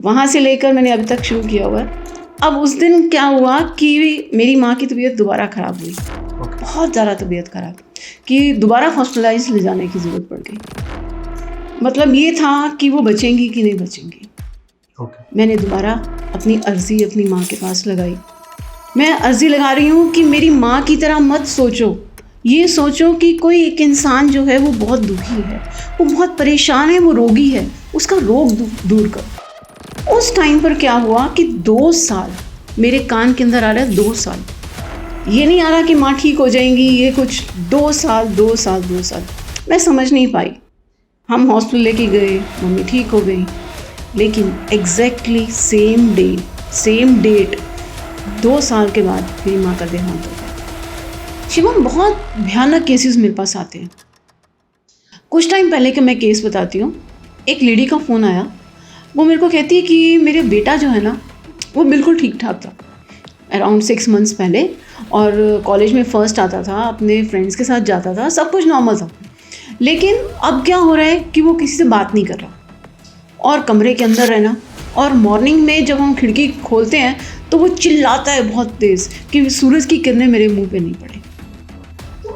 वहाँ से लेकर मैंने अभी तक शुरू किया हुआ है। अब उस दिन क्या हुआ कि मेरी माँ की तबीयत दोबारा ख़राब हुई, बहुत ज़्यादा तबीयत ख़राब कि दोबारा हॉस्पिटलाइज ले जाने की ज़रूरत पड़ गई। मतलब ये था कि वो बचेंगी कि नहीं बचेंगी। मैंने दोबारा अपनी अर्ज़ी अपनी माँ के पास लगाई। मैं अर्ज़ी लगा रही हूँ कि मेरी माँ की तरह मत सोचो, ये सोचो कि कोई एक इंसान जो है वो बहुत दुखी है, वो बहुत परेशान है, वो रोगी है, उसका रोग दूर करो। उस टाइम पर क्या हुआ कि 2 साल मेरे कान के अंदर आ रहा है, 2 साल। ये नहीं आ रहा कि माँ ठीक हो जाएंगी, ये कुछ 2 साल मैं समझ नहीं पाई। हम हॉस्पिटल लेके गए, मम्मी ठीक हो गई, लेकिन एग्जैक्टली सेम डेट 2 साल के बाद मेरी माँ का देहांत हो गया। शिवम, बहुत भयानक केसेस मेरे पास आते हैं। कुछ टाइम पहले का मैं केस बताती हूँ। एक लेडी का फ़ोन आया, वो मेरे को कहती है कि मेरे बेटा जो है ना वो बिल्कुल ठीक ठाक था अराउंड 6 मंथ्स पहले, और कॉलेज में फ़र्स्ट आता था, अपने फ्रेंड्स के साथ जाता था, सब कुछ नॉर्मल था। लेकिन अब क्या हो रहा है कि वो किसी से बात नहीं कर रहा और कमरे के अंदर रहना, और मॉर्निंग में जब हम खिड़की खोलते हैं तो वो चिल्लाता है बहुत तेज़ कि सूरज की किरणें मेरे मुंह पे नहीं पड़े।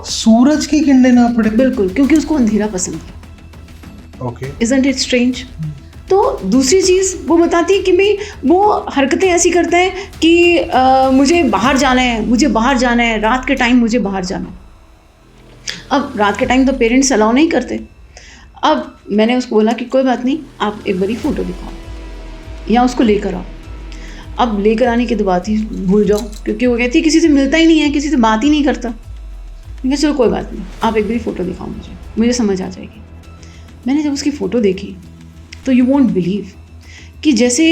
सूरज की किरणें ना पड़े? बिल्कुल, क्योंकि उसको अंधेरा पसंद है। ओके। Isn't it strange? तो दूसरी चीज़ वो बताती है कि भाई वो हरकतें ऐसी करता है कि मुझे बाहर जाना है, रात के टाइम मुझे बाहर जाना है। अब रात के टाइम तो पेरेंट्स अलाउ नहीं करते। अब मैंने उसको बोला कि कोई बात नहीं, आप एक बारी फ़ोटो दिखाओ या उसको लेकर आओ। अब लेकर आने की तो बात ही भूल जाओ, क्योंकि वो कहती है किसी से मिलता ही नहीं है, किसी से बात ही नहीं करता। मैं चलो कोई बात नहीं, आप एक बारी फ़ोटो दिखाओ, मुझे समझ आ जाएगी। मैंने जब उसकी फ़ोटो देखी तो यू वोंट बिलीव कि जैसे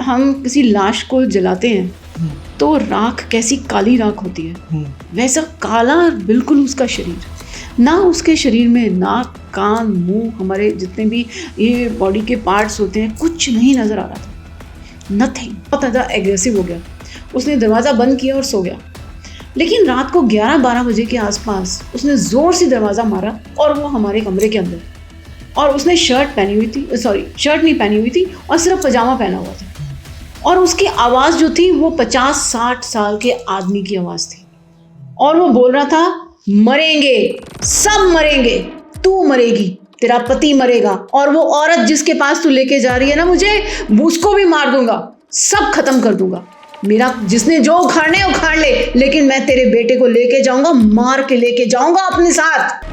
हम किसी लाश को जलाते हैं तो राख कैसी काली राख होती है, वैसा काला बिल्कुल उसका शरीर। ना उसके शरीर में नाक, कान, मुंह, हमारे जितने भी ये बॉडी के पार्ट्स होते हैं, कुछ नहीं नज़र आ रहा था, नथिंग। बहुत ज़्यादा एग्रेसिव हो गया। उसने दरवाज़ा बंद किया और सो गया। लेकिन रात को 11-12 बजे के आसपास उसने ज़ोर से दरवाज़ा मारा और वो हमारे कमरे के अंदर, और उसने शर्ट नहीं पहनी हुई थी और सिर्फ पजामा पहना हुआ था, और उसकी आवाज़ जो थी वो 50-60 साल के आदमी की आवाज़ थी, और वो बोल रहा था मरेंगे, सब मरेंगे, तू मरेगी, तेरा पति मरेगा, और वो औरत जिसके पास तू लेके जा रही है ना मुझे, उसको भी मार दूंगा, सब खत्म कर दूंगा, मेरा जिसने जो उखाड़ने उखाड़ ले, लेकिन मैं तेरे बेटे को लेके जाऊंगा, मार के लेके जाऊंगा अपने साथ।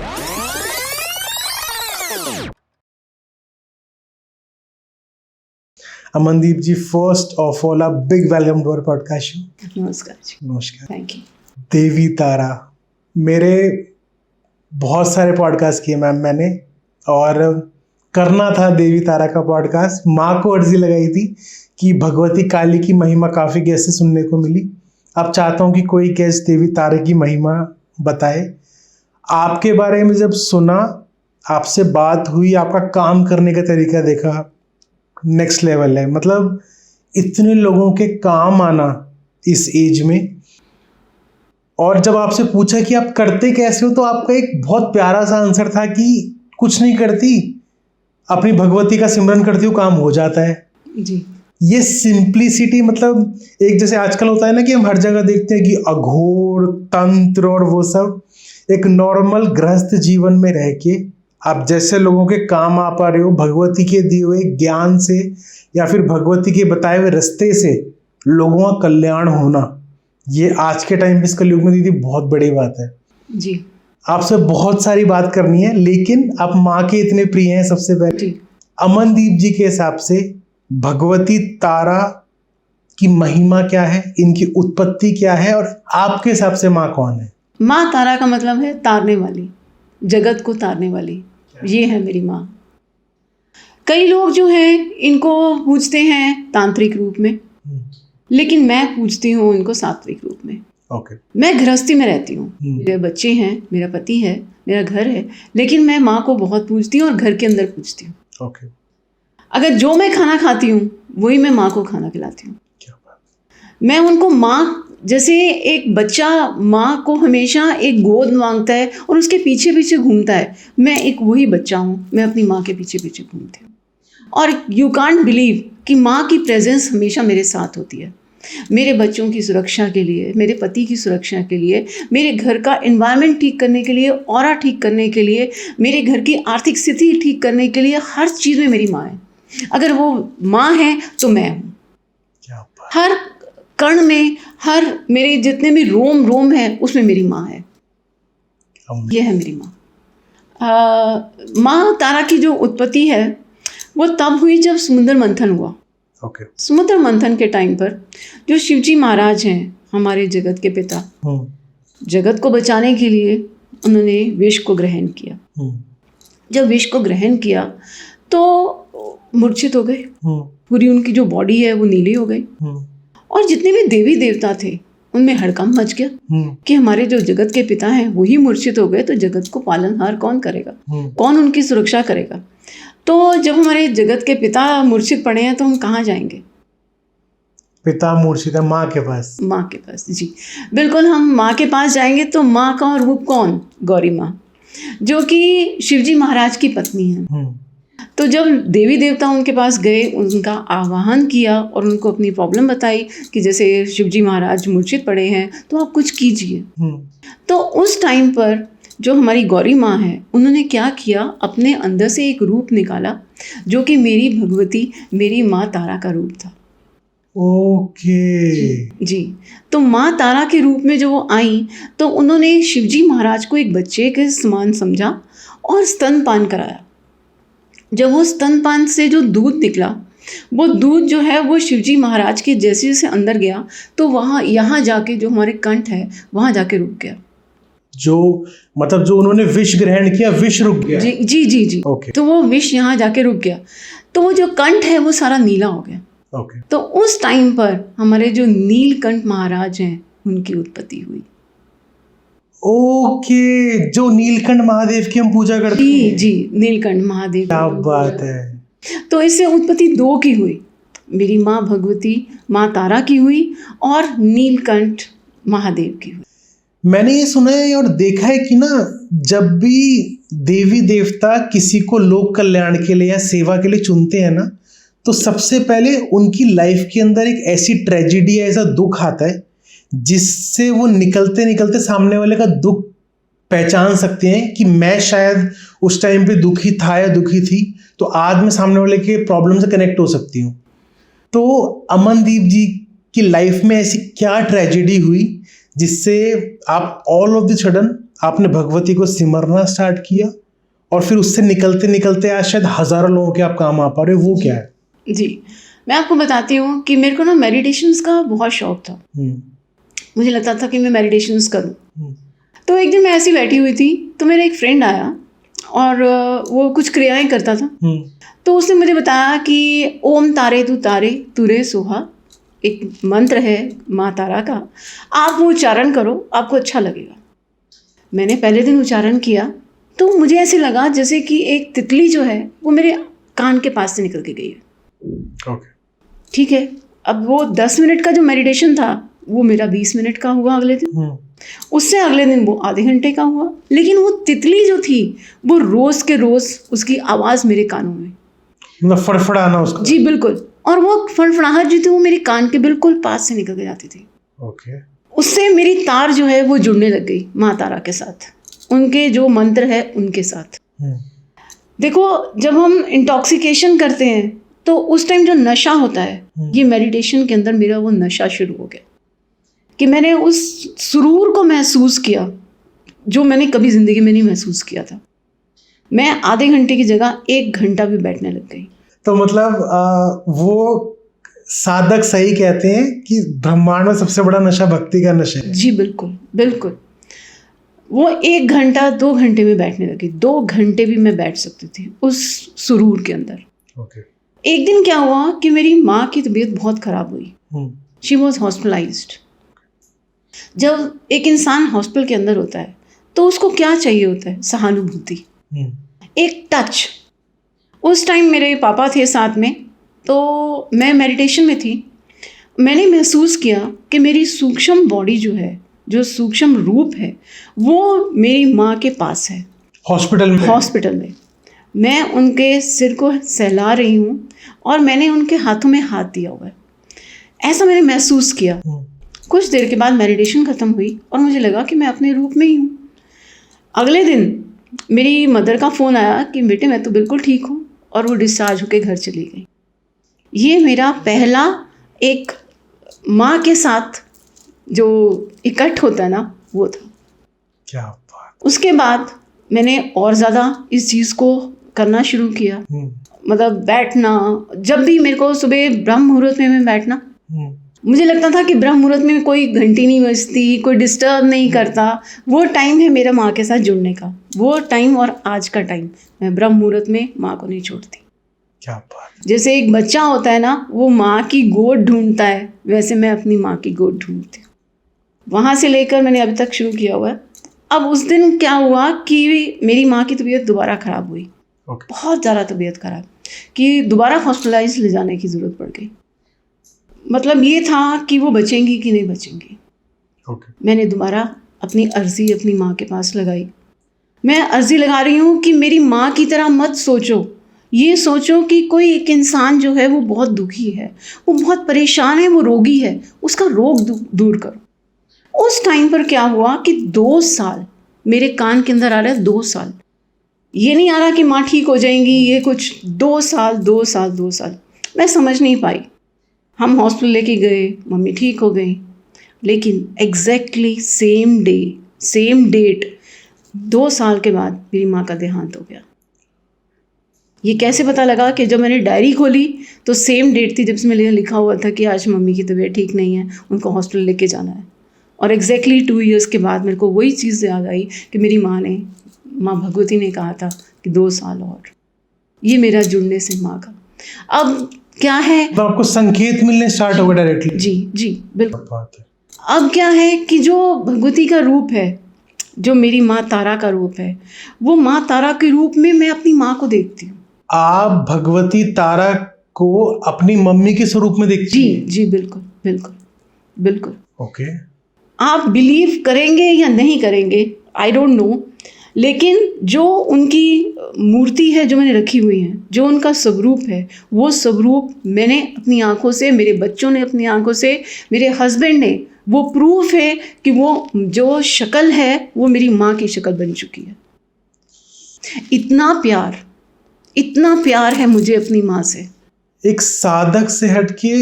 Amandeep ji, first of all a big welcome to our podcast show. नमस्कार जी। नमस्कार। Thank you. देवी तारा, मेरे बहुत सारे पॉडकास्ट किए मैम मैंने, और करना था देवी तारा का पॉडकास्ट। माँ को अर्जी लगाई थी कि भगवती काली की महिमा काफ़ी गेस्ट से सुनने को मिली। अब चाहता हूँ कि कोई गेस्ट देवी तारा की महिमा बताए। आपके बारे में जब सुना, आपसे बात हुई, आपका काम करने का तरीका देखा, नेक्स्ट लेवल है। मतलब इतने लोगों के काम आना इस एज में, और जब आपसे पूछा कि आप करते कैसे हो, तो आपका एक बहुत प्यारा सा आंसर था कि कुछ नहीं करती, अपनी भगवती का सिमरन करती हूँ, काम हो जाता है जी। ये सिंप्लिसिटी, मतलब एक जैसे आजकल होता है ना कि हम हर जगह देखते हैं कि अघोर तंत्र और वो सब, एक नॉर्मल गृहस्थ जीवन में रह के आप जैसे लोगों के काम आ पा रहे हो, भगवती के दिए हुए ज्ञान से या फिर भगवती के बताए हुए रास्ते से लोगों का कल्याण होना, ये आज के टाइम पे इस कलयुग में दीदी बहुत बड़ी बात है जी। आपसे बहुत सारी बात करनी है, लेकिन आप माँ के इतने प्रिय हैं। सबसे पहले अमनदीप जी के हिसाब से भगवती तारा की महिमा क्या है, इनकी उत्पत्ति क्या है, और आपके हिसाब से माँ कौन है? माँ तारा का मतलब है तारने वाली, जगत को तारने वाली, ये है मेरी माँ। कई लोग जो हैं इनको पूजते हैं तांत्रिक रूप में, लेकिन मैं पूजती हूँ इनको सात्विक रूप में। ओके। मैं गृहस्थी में रहती हूँ, मेरे बच्चे हैं, मेरा पति है, मेरा घर है, लेकिन मैं माँ को बहुत पूजती हूँ और घर के अंदर पूजती हूँ। ओके। अगर जो मैं खाना खाती हूँ वही मैं माँ को खाना खिलाती हूँ। क्या बात। मैं उनको माँ, जैसे एक बच्चा माँ को हमेशा एक गोद मांगता है और उसके पीछे पीछे घूमता है, मैं एक वही बच्चा हूँ, मैं अपनी माँ के पीछे पीछे घूमती हूँ। और यू कांट बिलीव, कि माँ की प्रेजेंस हमेशा मेरे साथ होती है, मेरे बच्चों की सुरक्षा के लिए, मेरे पति की सुरक्षा के लिए, मेरे घर का एनवायरनमेंट ठीक करने के लिए, ऑरा ठीक करने के लिए, मेरे घर की आर्थिक स्थिति ठीक करने के लिए, हर चीज़ में मेरी माँ है। अगर वो माँ है तो मैं हूँ। क्या बात। हर कण में, हर मेरे जितने भी रोम रोम है उसमें मेरी माँ है। ये है मेरी माँ। माँ तारा की जो उत्पत्ति है वो तब हुई जब समुद्र मंथन हुआ। ओके। समुद्र मंथन के टाइम पर जो शिवजी महाराज हैं, हमारे जगत के पिता, जगत को बचाने के लिए उन्होंने विष को ग्रहण किया। जब विष को ग्रहण किया तो मूर्छित हो गए, पूरी उनकी जो बॉडी है वो नीली हो गई, और जितने भी देवी देवता थे उनमें हड़कंप मच गया कि हमारे जो जगत के पिता हैं वही मूर्छित हो गए तो जगत को पालनहार कौन करेगा, कौन उनकी सुरक्षा करेगा। तो जब हमारे जगत के पिता मूर्छित पड़े हैं तो हम कहाँ जाएंगे? पिता मूर्छित है, माँ के पास। माँ के पास, जी बिल्कुल, हम माँ के पास जाएंगे। तो माँ का रूप कौन? गौरी माँ, जो कि शिवजी महाराज की पत्नी है। तो जब देवी देवता उनके पास गए, उनका आवाहन किया और उनको अपनी प्रॉब्लम बताई कि जैसे शिवजी महाराज मूर्छित पड़े हैं तो आप कुछ कीजिए। तो उस टाइम पर जो हमारी गौरी माँ है उन्होंने क्या किया, अपने अंदर से एक रूप निकाला जो कि मेरी भगवती, मेरी माँ तारा का रूप था। ओके। जी। तो माँ तारा के रूप में जो वो आई तो उन्होंने शिवजी महाराज को एक बच्चे के समान समझा और स्तनपान कराया। जब वो स्तनपान से जो दूध निकला, वो दूध जो है वो शिवजी महाराज के जैसे जैसे अंदर गया तो वहाँ यहाँ जाके जो हमारे कंठ है वहाँ जाके रुक गया। जो मतलब जो उन्होंने विष ग्रहण किया, विष रुक गया। जी जी जी जी। ओके। तो वो विष यहाँ जाके रुक गया तो वो जो कंठ है वो सारा नीला हो गया। ओके। तो उस टाइम पर हमारे जो नीलकंठ महाराज हैं उनकी उत्पत्ति हुई। ओके, जो नीलकंठ महादेव की हम पूजा करते जी हैं। जी, नीलकंठ महादेव। क्या बात है। तो इससे उत्पत्ति दो की हुई, मेरी माँ भगवती माँ तारा की हुई और नीलकंठ महादेव की हुई। मैंने ये सुना है और देखा है कि ना, जब भी देवी देवता किसी को लोक कल्याण के लिए या सेवा के लिए चुनते हैं ना, तो सबसे पहले उनकी लाइफ के अंदर एक ऐसी ट्रेजिडी, ऐसा दुख आता है जिससे वो निकलते निकलते सामने वाले का दुख पहचान सकते हैं कि मैं शायद उस टाइम पे दुखी था या दुखी थी, तो आज मैं सामने वाले के प्रॉब्लम से कनेक्ट हो सकती हूँ। तो अमनदीप जी की लाइफ में ऐसी क्या ट्रेजिडी हुई जिससे आप ऑल ऑफ द सडन आपने भगवती को सिमरना स्टार्ट किया और फिर उससे निकलते निकलते आज शायद हजारों लोगों के आप काम आ पा रहे हो? वो क्या है? जी, मैं आपको बताती हूँ कि मेरे को ना मेडिटेशंस का बहुत शौक था। मुझे लगता था कि मैं मेडिटेशंस करूँ। तो एक दिन मैं ऐसी बैठी हुई थी तो मेरा एक फ्रेंड आया और वो कुछ क्रियाएं करता था। तो उसने मुझे बताया कि ओम तारे तू तारे तुरे सोहा, एक मंत्र है माँ तारा का, आप वो उच्चारण करो, आपको अच्छा लगेगा। मैंने पहले दिन उच्चारण किया तो मुझे ऐसे लगा जैसे कि एक तितली जो है वो मेरे कान के पास से निकल के गई है। ठीक है, अब वो 10 मिनट का जो मेडिटेशन था वो मेरा 20 मिनट का हुआ अगले दिन, उससे अगले दिन वो आधे घंटे का हुआ। लेकिन वो तितली जो थी वो रोज के रोज उसकी आवाज़ मेरे कानों में, मतलब फड़फड़ाना उसका। जी बिल्कुल, और वो फड़फड़ाहट जो थी वो मेरे कान के बिल्कुल पास से निकल के जाती थी। ओके। उससे मेरी तार जो है वो जुड़ने लग गई माँ तारा के साथ, उनके जो मंत्र है उनके साथ। देखो, जब हम इंटॉक्सिकेशन करते हैं तो उस टाइम जो नशा होता है, ये मेडिटेशन के अंदर मेरा वो नशा शुरू हो गया कि मैंने उस सुरूर को महसूस किया जो मैंने कभी ज़िंदगी में नहीं महसूस किया था। मैं आधे घंटे की जगह 1 घंटा भी बैठने लग गई। तो मतलब वो साधक सही कहते हैं कि ब्रह्मांड में सबसे बड़ा नशा भक्ति का नशा है। जी बिल्कुल बिल्कुल। वो 1 घंटा 2 घंटे में बैठने लगी, 2 घंटे भी मैं बैठ सकती थी उस सुरूर के अंदर। एक दिन क्या हुआ कि मेरी माँ की तबीयत बहुत ख़राब हुई। She was hospitalised. जब एक इंसान हॉस्पिटल के अंदर होता है तो उसको क्या चाहिए होता है? सहानुभूति, एक टच। उस टाइम मेरे पापा थे साथ में, तो मैं मेडिटेशन में थी। मैंने महसूस किया कि मेरी सूक्ष्म बॉडी जो है, जो सूक्ष्म रूप है, वो मेरी माँ के पास है, हॉस्पिटल में। मैं उनके सिर को सहला रही हूँ और मैंने उनके हाथों में हाथ दिया हुआ है, ऐसा मैंने महसूस किया। कुछ देर के बाद मेडिटेशन ख़त्म हुई और मुझे लगा कि मैं अपने रूप में ही हूँ। अगले दिन मेरी मदर का फ़ोन आया कि बेटे मैं तो बिल्कुल ठीक हूँ, और वो डिस्चार्ज होकर घर चली गई। ये मेरा पहला एक माँ के साथ जो इकट्ठ होता है ना, वो था। क्या बात। उसके बाद मैंने और ज़्यादा इस चीज़ को करना शुरू किया। मतलब बैठना, जब भी मेरे को सुबह ब्रह्म मुहूर्त में मैं बैठना, मुझे लगता था कि ब्रह्म मुहूर्त में कोई घंटी नहीं बजती, कोई डिस्टर्ब नहीं करता। वो टाइम है मेरा माँ के साथ जुड़ने का, वो टाइम और आज का टाइम मैं ब्रह्म मुहूर्त में माँ को नहीं छोड़ती। क्या बात। जैसे एक बच्चा होता है ना, वो माँ की गोद ढूंढता है, वैसे मैं अपनी माँ की गोद ढूंढती हूँ। वहाँ से लेकर मैंने अभी तक शुरू किया हुआ है। अब उस दिन क्या हुआ कि मेरी माँ की तबीयत दोबारा ख़राब हुई। बहुत ज़्यादा तबीयत ख़राब कि दोबारा हॉस्पिटलाइज ले जाने की ज़रूरत पड़ गई। मतलब ये था कि वो बचेंगी कि नहीं बचेंगी। मैंने दोबारा अपनी अर्ज़ी अपनी माँ के पास लगाई। मैं अर्ज़ी लगा रही हूँ कि मेरी माँ की तरह मत सोचो, ये सोचो कि कोई एक इंसान जो है वो बहुत दुखी है, वो बहुत परेशान है, वो रोगी है, उसका रोग दूर करो। उस टाइम पर क्या हुआ कि 2 साल मेरे कान के अंदर आ रहा है, 2 साल। ये नहीं आ रहा कि माँ ठीक हो जाएंगी, ये कुछ 2 साल मैं समझ नहीं पाई। हम हॉस्पिटल लेके गए, मम्मी ठीक हो गई, लेकिन exactly same day same date 2 साल के बाद मेरी माँ का देहांत हो गया। ये कैसे पता लगा कि जब मैंने डायरी खोली तो सेम डेट थी जब से मेरे लिखा हुआ था कि आज मम्मी की तबीयत ठीक नहीं है, उनको हॉस्पिटल लेके जाना है। और एग्जैक्टली 2 इयर्स के बाद मेरे को वही चीज़ याद आई कि मेरी माँ भगवती ने कहा था कि 2 साल और। ये मेरा जुड़ने से माँ का अब क्या है, तो आपको संकेत मिलने स्टार्ट होगा डायरेक्टली। जी बिल्कुल। अब क्या है कि जो भगवती का रूप है, जो मेरी माँ तारा का रूप है, वो माँ तारा के रूप में मैं अपनी माँ को देखती हूँ। आप भगवती तारा को अपनी मम्मी के स्वरूप में देखती हैं? जी बिल्कुल। ओके। आप बिलीव करेंगे या नहीं करेंगे, आई डोंट नो, लेकिन जो उनकी मूर्ति है जो मैंने रखी हुई है, जो उनका स्वरूप है, वो स्वरूप मैंने अपनी आंखों से, मेरे बच्चों ने अपनी आंखों से, मेरे हस्बैंड ने, वो प्रूफ है कि वो जो शक्ल है वो मेरी माँ की शक्ल बन चुकी है। इतना प्यार है मुझे अपनी माँ से। एक साधक से हटके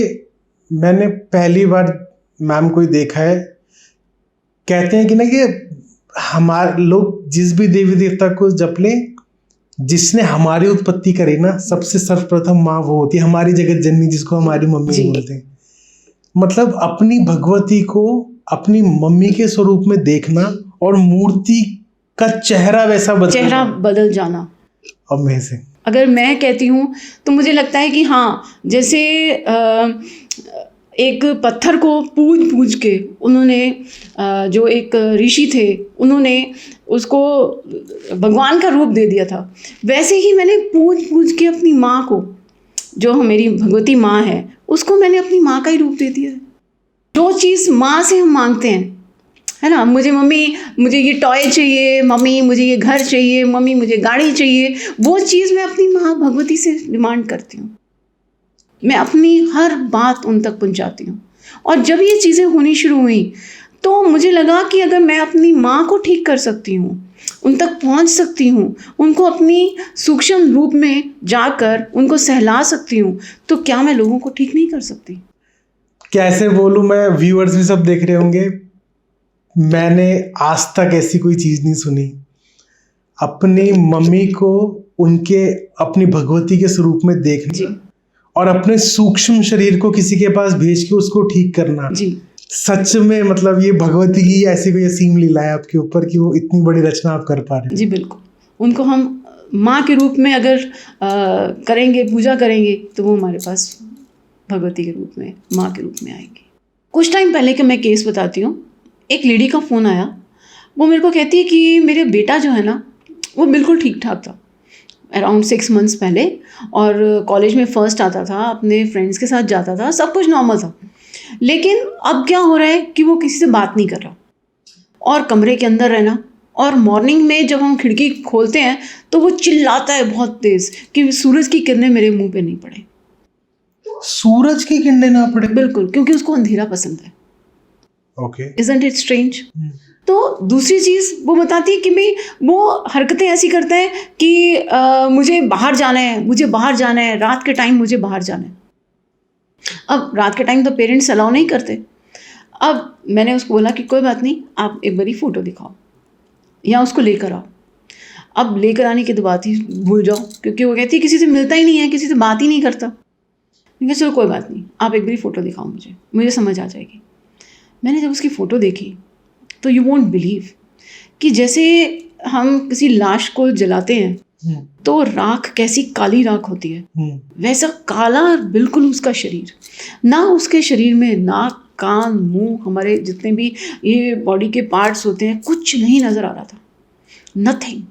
मैंने पहली बार मैम को ही देखा है। कहते हैं कि ना कि हमारे लोग जिस भी देवी देवता को जप लें, जिसने हमारी उत्पत्ति करी ना, सबसे सर्वप्रथम माँ वो होती है, हमारी जगत जननी, जिसको हमारी मम्मी बोलते हैं। मतलब अपनी भगवती को अपनी मम्मी के स्वरूप में देखना और मूर्ति का चेहरा वैसा बदल जाना, अमेजिंग। अगर मैं कहती हूँ तो मुझे लगता है कि हाँ, जैसे एक पत्थर को पूज के उन्होंने, जो एक ऋषि थे, उन्होंने उसको भगवान का रूप दे दिया था, वैसे ही मैंने पूज के अपनी माँ को, जो मेरी भगवती माँ है, उसको मैंने अपनी माँ का ही रूप दे दिया है। जो चीज़ माँ से हम मांगते हैं, है ना, मम्मी मुझे ये टॉय चाहिए, मम्मी मुझे ये घर चाहिए, मम्मी मुझे गाड़ी चाहिए, वो चीज़ मैं अपनी माँ भगवती से डिमांड करती हूँ। मैं अपनी हर बात उन तक पहुँचाती हूँ। और जब ये चीज़ें होनी शुरू हुई तो मुझे लगा कि अगर मैं अपनी माँ को ठीक कर सकती हूँ, उन तक पहुँच सकती हूँ, उनको अपनी सूक्ष्म रूप में जाकर उनको सहला सकती हूँ, तो क्या मैं लोगों को ठीक नहीं कर सकती? कैसे बोलूँ मैं, व्यूअर्स भी सब देख रहे होंगे, मैंने आज तक ऐसी कोई चीज़ नहीं सुनी। अपनी मम्मी को उनके अपनी भगवती के स्वरूप में देखना और अपने सूक्ष्म शरीर को किसी के पास भेज के उसको ठीक करना जी। सच में मतलब ये भगवती की ऐसी कोई असीम लीला है आपके ऊपर कि वो इतनी बड़ी रचना आप कर पा रहे हैं। जी बिल्कुल। उनको हम माँ के रूप में अगर करेंगे, पूजा करेंगे, तो वो हमारे पास भगवती के रूप में, माँ के रूप में आएंगी। कुछ टाइम पहले का मैं केस बताती हूँ। एक लेडी का फ़ोन आया, वो मेरे को कहती है कि मेरे बेटा जो है ना, वो बिल्कुल ठीक ठाक था अराउंड 6 मंथ्स पहले, और कॉलेज में फ़र्स्ट आता था, अपने फ्रेंड्स के साथ जाता था, सब कुछ नॉर्मल था। लेकिन अब क्या हो रहा है कि वो किसी से बात नहीं कर रहा और कमरे के अंदर रहना और मॉर्निंग में जब हम खिड़की खोलते हैं तो वो चिल्लाता है बहुत तेज कि सूरज की किरणें मेरे मुंह पे नहीं पड़े। सूरज की किरणें ना पड़े? बिल्कुल, क्योंकि उसको अंधेरा पसंद है। ओके। Isn't it strange? तो दूसरी चीज़ वो बताती है कि भाई वो हरकतें ऐसी करता है कि मुझे बाहर जाना है, मुझे बाहर जाना है, रात के टाइम मुझे बाहर जाना है। अब रात के टाइम तो पेरेंट्स अलाउ नहीं करते। अब मैंने उसको बोला कि कोई बात नहीं, आप एक बारी फ़ोटो दिखाओ या उसको लेकर आओ। अब लेकर आने की तो बात ही भूल जाओ, क्योंकि वो कहती है किसी से मिलता ही नहीं है, किसी से बात ही नहीं करता। मैंने कहा चलो कोई बात नहीं, आप एक बारी फ़ोटो दिखाओ मुझे समझ आ जाएगी। मैंने जब उसकी फ़ोटो देखी तो यू वोंट बिलीव कि जैसे हम किसी लाश को जलाते हैं तो राख कैसी काली राख होती है, वैसा काला बिल्कुल उसका शरीर। ना उसके शरीर में नाक, कान, मुंह, हमारे जितने भी ये बॉडी के पार्ट्स होते हैं, कुछ नहीं नज़र आ रहा था, नथिंग।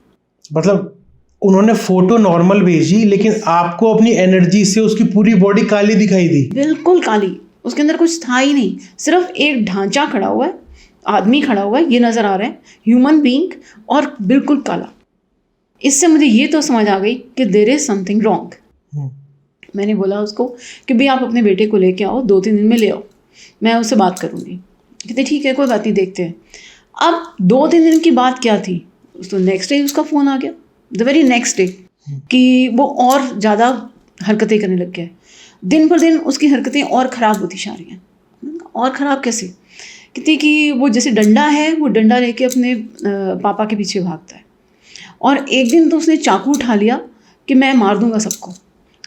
मतलब उन्होंने फोटो नॉर्मल भेजी लेकिन आपको अपनी एनर्जी से उसकी पूरी बॉडी काली दिखाई दी? बिल्कुल काली, उसके अंदर कुछ था ही नहीं, सिर्फ एक ढांचा खड़ा हुआ है, आदमी खड़ा हुआ है, ये नज़र आ रहा है, ह्यूमन बीइंग, और बिल्कुल काला। इससे मुझे ये तो समझ आ गई कि देयर इज समथिंग रॉन्ग। मैंने बोला उसको कि भाई आप अपने बेटे को लेके आओ, 2-3 दिन में ले आओ, मैं उससे बात करूँगी। कहते ठीक है, कोई बात नहीं, देखते हैं। अब 2-3 दिन की बात क्या थी, तो नेक्स्ट डे उसका फ़ोन आ गया, द वेरी नेक्स्ट डे, कि वो और ज़्यादा हरकतें करने लग गया है। दिन पर दिन उसकी हरकतें और ख़राब होती जा रही हैं। और ख़राब कैसे? कहती कि वो जैसे डंडा है, वो डंडा लेके अपने पापा के पीछे भागता है, और एक दिन तो उसने चाकू उठा लिया कि मैं मार दूंगा सबको,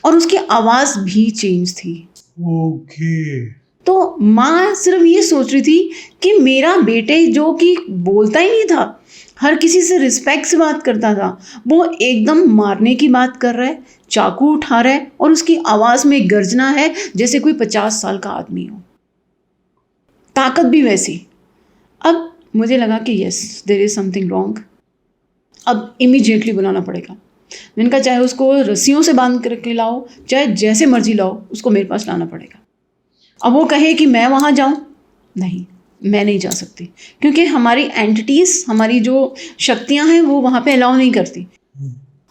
और उसकी आवाज़ भी चेंज थी। ओके। तो माँ सिर्फ ये सोच रही थी कि मेरा बेटे जो कि बोलता ही नहीं था, हर किसी से रिस्पेक्ट से बात करता था, वो एकदम मारने की बात कर रहा है, चाकू उठा रहा है, और उसकी आवाज़ में गर्जना है जैसे कोई 50 साल का आदमी हो, ताकत भी वैसी। अब मुझे लगा कि yes, there is something wrong, अब इमीडिएटली बुलाना पड़ेगा। मैंने कहा चाहे उसको रस्सियों से बांध करके लाओ, चाहे जैसे मर्जी लाओ, उसको मेरे पास लाना पड़ेगा। अब वो कहे कि मैं वहाँ जाऊँ, नहीं, मैं नहीं जा सकती, क्योंकि हमारी एंटिटीज़, हमारी जो शक्तियाँ हैं, वो वहाँ पे अलाउ नहीं करती।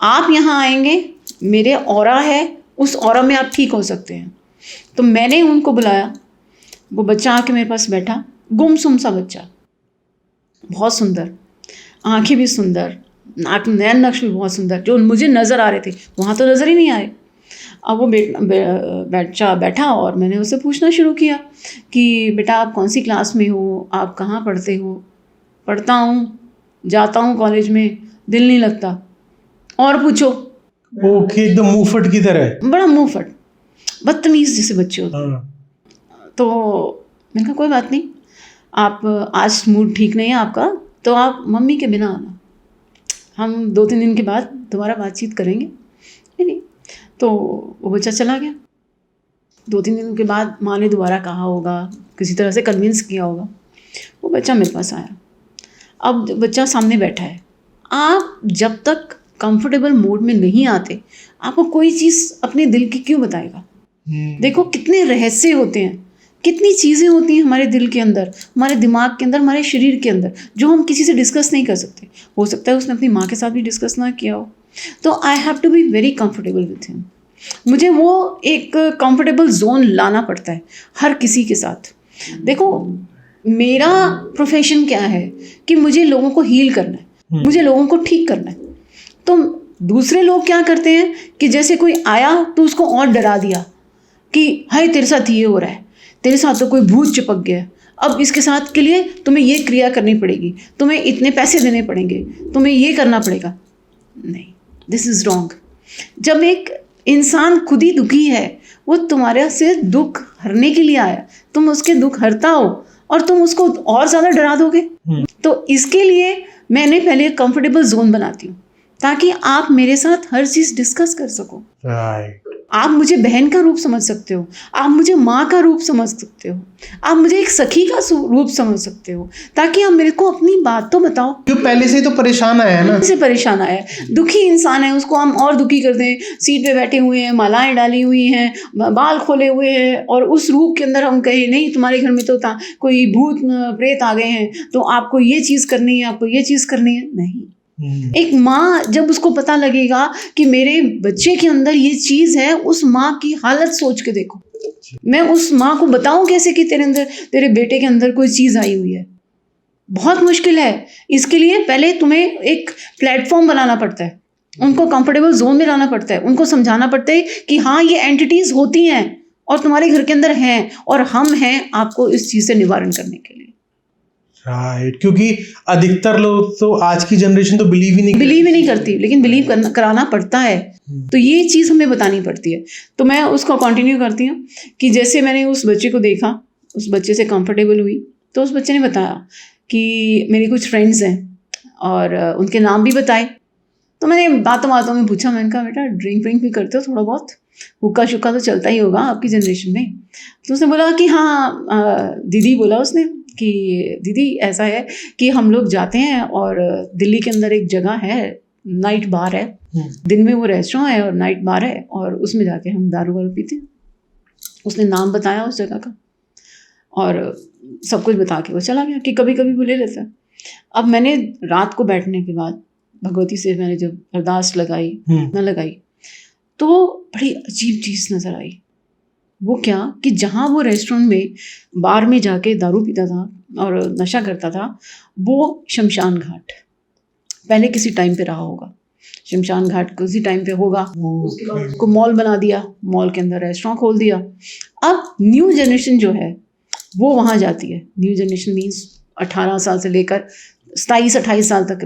आप यहाँ आएंगे, मेरे ऑरा है, उस ऑरा में आप ठीक हो सकते हैं। तो मैंने उनको बुलाया, वो बच्चा आके मेरे पास बैठा, गुमसुम सा बच्चा, बहुत सुंदर, आँखें भी सुंदर, नाक, नैन नक्श भी बहुत सुंदर, जो मुझे नज़र आ रहे थे, वहाँ तो नज़र ही नहीं आए। अब वो बच्चा बैठा और मैंने उससे पूछना शुरू किया कि बेटा आप कौन सी क्लास में हो, आप कहाँ पढ़ते हो? पढ़ता हूँ, जाता हूँ कॉलेज में, दिल नहीं लगता। और पूछो। ओके, एकदम मुंहफट की तरह, बड़ा मुंहफट, बदतमीज़ जैसे बच्चे होते हैं। तो मैंने कहा कोई बात नहीं, आप आज मूड ठीक नहीं है आपका, तो आप मम्मी के बिना आना, हम 2-3 दिन के बाद दोबारा बातचीत करेंगे। नहीं, तो वो बच्चा चला गया। 2-3 दिन के बाद माँ ने दोबारा कहा होगा, किसी तरह से कन्विंस किया होगा, वो बच्चा मेरे पास आया। अब बच्चा सामने बैठा है। आप जब तक कंफर्टेबल मोड में नहीं आते, आपको कोई चीज़ अपने दिल की क्यों बताएगा? देखो कितने रहस्य होते हैं, कितनी चीज़ें होती हैं हमारे दिल के अंदर, हमारे दिमाग के अंदर, हमारे शरीर के अंदर, जो हम किसी से डिस्कस नहीं कर सकते। हो सकता है उसने अपनी माँ के साथ भी डिस्कस ना किया हो। तो I have to be very comfortable with him. मुझे वो एक कंफर्टेबल जोन लाना पड़ता है हर किसी के साथ। देखो मेरा प्रोफेशन क्या है कि मुझे लोगों को हील करना है, मुझे लोगों को ठीक करना है। तो दूसरे लोग क्या करते हैं कि जैसे कोई आया तो उसको और डरा दिया कि हाय तेरे साथ ये हो रहा है, तेरे साथ तो कोई भूत चिपक गया, अब इसके साथ के लिए तुम्हें ये क्रिया करनी पड़ेगी, तुम्हें इतने पैसे देने पड़ेंगे, तुम्हें ये करना पड़ेगा। नहीं, दिस इज़ रॉन्ग। जब एक इंसान खुद ही दुखी है, वो तुम्हारे से दुख हरने के लिए आया, तुम उसके दुख हरता हो और तुम उसको और ज़्यादा डरा दोगे। तो इसके लिए मैंने पहले एक कंफर्टेबल जोन बनाती हूँ ताकि आप मेरे साथ हर चीज़ डिस्कस कर सको। आप मुझे बहन का रूप समझ सकते हो, आप मुझे माँ का रूप समझ सकते हो, आप मुझे एक सखी का रूप समझ सकते हो, ताकि आप मेरे को अपनी बात तो बताओ। क्यों पहले से ही तो परेशान आया है ना, से परेशान आया है, दुखी इंसान है, उसको हम और दुखी कर दें। सीट पे बैठे हुए हैं, मालाएं डाली हुई हैं, बाल खोले हुए हैं, और उस रूप के अंदर हम कहें नहीं तुम्हारे घर में तो कोई भूत प्रेत आ गए हैं, तो आपको ये चीज़ करनी है, आपको ये चीज़ करनी है। नहीं, एक माँ जब उसको पता लगेगा कि मेरे बच्चे के अंदर ये चीज़ है, उस माँ की हालत सोच के देखो। मैं उस माँ को बताऊं कैसे कि तेरे अंदर, तेरे बेटे के अंदर कोई चीज़ आई हुई है। बहुत मुश्किल है। इसके लिए पहले तुम्हें एक प्लेटफॉर्म बनाना पड़ता है, उनको कंफर्टेबल जोन में लाना पड़ता है, उनको समझाना पड़ता है कि हाँ ये एंटिटीज होती हैं और तुम्हारे घर के अंदर हैं, और हम हैं आपको इस चीज़ से निवारण करने के लिए। राइट, क्योंकि अधिकतर लोग तो आज की जनरेशन तो बिलीव ही नहीं करती, लेकिन बिलीव कराना पड़ता है। तो ये चीज़ हमें बतानी पड़ती है। तो मैं उसको कंटिन्यू करती हूँ कि जैसे मैंने उस बच्चे को देखा, उस बच्चे से कंफर्टेबल हुई, तो उस बच्चे ने बताया कि मेरे कुछ फ्रेंड्स हैं और उनके नाम भी बताए। तो मैंने बातों बातों में पूछा, मैंने कहा बेटा ड्रिंक व्रिंक भी करते हो थोड़ा बहुत, हुक्का शुक्का तो चलता ही होगा आपकी जनरेशन में। तो उसने बोला कि हाँ दीदी, बोला उसने कि दीदी ऐसा है कि हम लोग जाते हैं और दिल्ली के अंदर एक जगह है, नाइट बार है, दिन में वो रेस्टोरेंट है और नाइट बार है, और उसमें जाके हम दारू वारू पीते हैं। उसने नाम बताया उस जगह का और सब कुछ बता के वो चला गया कि कभी कभी वो ले लेता है। अब मैंने रात को बैठने के बाद भगवती से मैंने जब अरदास लगाई न लगाई, तो बड़ी अजीब चीज़ नज़र आई। वो क्या कि जहाँ वो रेस्टोरेंट में बार में जाके दारू पीता था और नशा करता था, वो शमशान घाट पहले किसी टाइम पे रहा होगा, शमशान घाट किसी टाइम पे होगा, उसके बाद उसको मॉल बना दिया, मॉल के अंदर रेस्टोरेंट खोल दिया। अब न्यू जनरेशन जो है वो वहाँ जाती है। न्यू जनरेशन मीन्स 18 साल से लेकर 27-28 साल तक।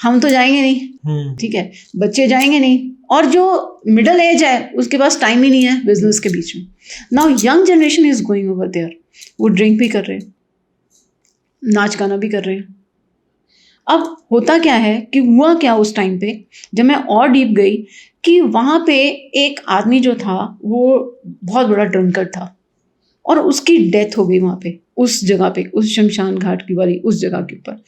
हम तो जाएंगे नहीं, ठीक है, बच्चे जाएंगे नहीं, और जो मिडिल एज है उसके पास टाइम ही नहीं है बिजनेस के बीच में। Now young generation is going over there, वो ड्रिंक भी कर रहे हैं, नाच गाना भी कर रहे हैं। अब होता क्या है कि हुआ क्या उस टाइम पे, जब मैं और डीप गई कि वहाँ पे एक आदमी जो था वो बहुत बड़ा ड्रंकर था और उसकी डेथ हो गई वहाँ पे, उस जगह पे, उस शमशान घाट की वाली उस जगह के ऊपर।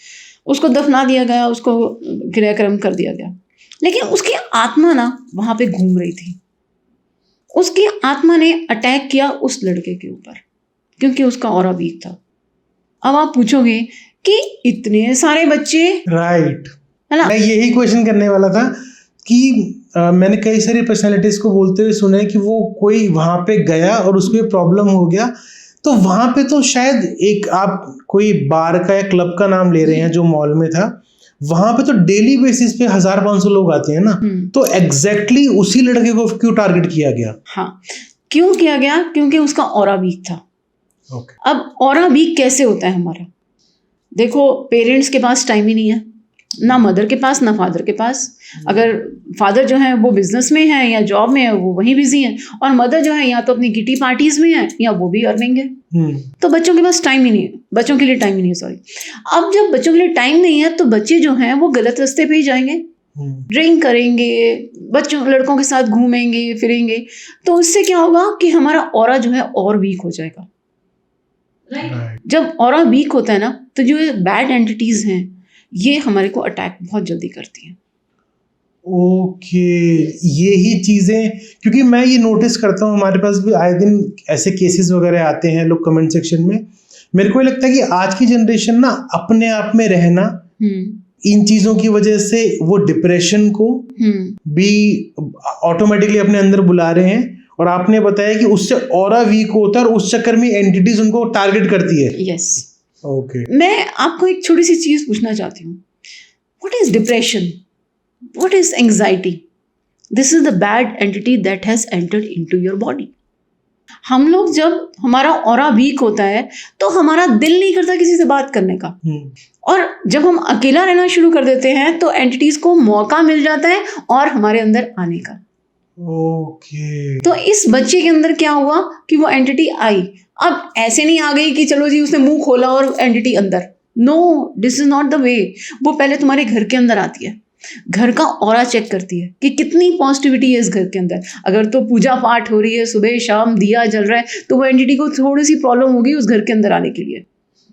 उसको दफना दिया गया, उसको क्रियाक्रम कर दिया गया, लेकिन उसकी आत्मा ना वहाँ पे घूम रही थी। उसकी आत्मा ने अटैक किया उस लड़के के ऊपर क्योंकि उसका ऑरा वीक था। अब आप पूछोगे कि इतने सारे बच्चे, राइट, है ना, मैं यही क्वेश्चन करने वाला था कि मैंने कई सारी पर्सनालिटीज को बोलते हुए सुना है कि वो कोई वहाँ पे गया और उसको ये प्रॉब्लम हो गया, तो वहाँ पे तो शायद एक आप कोई बार का या क्लब का नाम ले रहे हैं जो मॉल में था, वहाँ पे तो डेली बेसिस पे 1000-500 लोग आते हैं ना, तो एग्जैक्टली उसी लड़के को क्यों टारगेट किया गया? हाँ, क्यों किया गया? क्योंकि उसका ऑरा वीक था। Okay. अब ऑरा वीक कैसे होता है हमारा? देखो, पेरेंट्स के पास टाइम ही नहीं है, ना मदर के पास ना फादर के पास। अगर फादर जो है वो बिजनेस में है या जॉब में है, वो वहीं बिजी है, और मदर जो है या तो अपनी किटी पार्टीज में है या वो भी अर्निंग है। तो बच्चों के पास टाइम ही नहीं है, बच्चों के लिए टाइम ही नहीं है, सॉरी। अब जब बच्चों के लिए टाइम नहीं है तो बच्चे जो हैं वो गलत रास्ते पे ही जाएंगे, ड्रिंक करेंगे, बच्चों लड़कों के साथ घूमेंगे फिरेंगे, तो उससे क्या होगा कि हमारा ऑरा जो है और वीक हो जाएगा। जब ऑरा वीक होता है ना, तो जो बैड एंटिटीज हैं ये हमारे को अटैक बहुत जल्दी करती हैं। ओके, यही चीज़ें, क्योंकि मैं ये नोटिस करता हूँ, हमारे पास भी आए दिन ऐसे केसेस वगैरह आते हैं, लोग कमेंट सेक्शन में। मेरे को ये लगता है कि आज की जनरेशन ना अपने आप में रहना, इन चीज़ों की वजह से वो डिप्रेशन को भी ऑटोमेटिकली अपने अंदर बुला रहे हैं, और आपने बताया कि उससे ऑरा वीक होता है और उस चक्कर में एंटिटीज उनको टारगेट करती है। Yes, okay. मैं आपको एक छोटी सी चीज़ पूछना चाहती हूँ, what is depression? What is anxiety? This is the bad entity that has entered into your body. हम लोग जब हमारा ऑरा वीक होता है तो हमारा दिल नहीं करता किसी से बात करने का, और जब हम अकेला रहना शुरू कर देते हैं तो एंटिटीज को मौका मिल जाता है और हमारे अंदर आने का। ओके। तो इस बच्चे के अंदर क्या हुआ कि वो एंटिटी आई। अब ऐसे नहीं आ गई कि चलो जी उसने मुंह खोला और एंटिटी अंदर। No, this is not the way. वो पहले तुम्हारे घर के अंदर आती है, घर का ऑरा चेक करती है कि कितनी पॉजिटिविटी है इस घर के अंदर। अगर तो पूजा पाठ हो रही है, सुबह शाम दिया जल रहा है, तो वो एंटिटी को थोड़ी सी प्रॉब्लम होगी उस घर के अंदर आने के लिए।